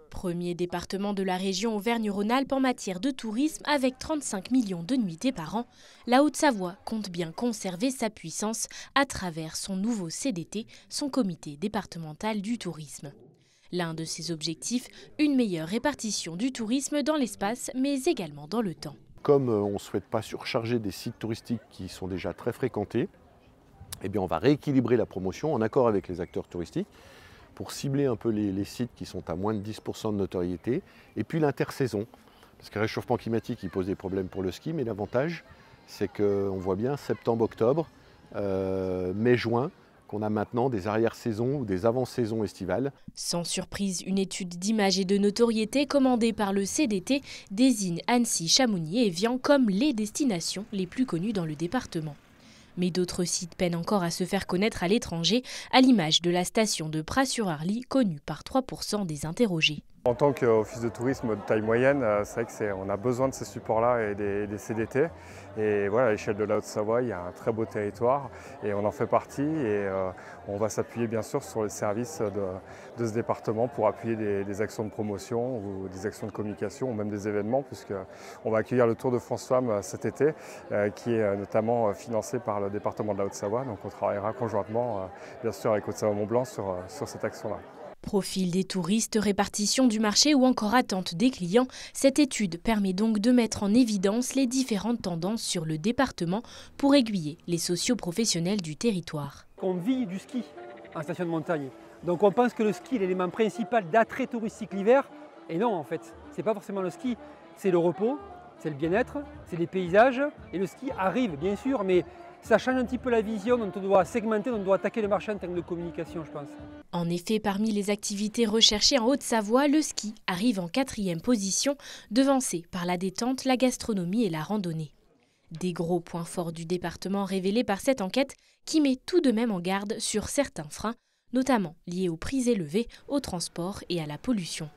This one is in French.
Premier département de la région Auvergne-Rhône-Alpes en matière de tourisme avec 35 millions de nuitées par an, la Haute-Savoie compte bien conserver sa puissance à travers son nouveau CDT, son comité départemental du tourisme. L'un de ses objectifs, une meilleure répartition du tourisme dans l'espace, mais également dans le temps. Comme on ne souhaite pas surcharger des sites touristiques qui sont déjà très fréquentés, eh bien on va rééquilibrer la promotion en accord avec les acteurs touristiques pour cibler un peu les sites qui sont à moins de 10% de notoriété. Et puis l'intersaison, parce que le réchauffement climatique il pose des problèmes pour le ski, mais l'avantage c'est qu'on voit bien septembre-octobre, mai-juin, qu'on a maintenant des arrière-saisons ou des avant-saisons estivales. Sans surprise, une étude d'image et de notoriété commandée par le CDT désigne Annecy, Chamonix et Évian comme les destinations les plus connues dans le département. Mais d'autres sites peinent encore à se faire connaître à l'étranger, à l'image de la station de Pras-sur-Arly, connue par 3% des interrogés. En tant qu'office de tourisme de taille moyenne, c'est vrai qu'on a besoin de ces supports-là et des CDT. Et voilà, à l'échelle de la Haute-Savoie, il y a un très beau territoire et on en fait partie. Et on va s'appuyer bien sûr sur les services de ce département pour appuyer des actions de promotion ou des actions de communication ou même des événements, puisqu'on va accueillir le Tour de France Femmes cet été, qui est notamment financé par le département de la Haute-Savoie. Donc on travaillera conjointement, bien sûr, avec Haute-Savoie-Mont-Blanc sur cette action-là. Profil des touristes, répartition du marché ou encore attente des clients, cette étude permet donc de mettre en évidence les différentes tendances sur le département pour aiguiller les socio-professionnels du territoire. On vit du ski en station de montagne, donc on pense que le ski est l'élément principal d'attrait touristique l'hiver, et non en fait, c'est pas forcément le ski, c'est le repos, c'est le bien-être, c'est les paysages, et le ski arrive bien sûr, mais ça change un petit peu la vision dont on doit segmenter, dont on doit attaquer le marché en termes de communication, je pense. En effet, parmi les activités recherchées en Haute-Savoie, le ski arrive en 4e position, devancé par la détente, la gastronomie et la randonnée. Des gros points forts du département révélés par cette enquête qui met tout de même en garde sur certains freins, notamment liés aux prix élevés, au transport et à la pollution.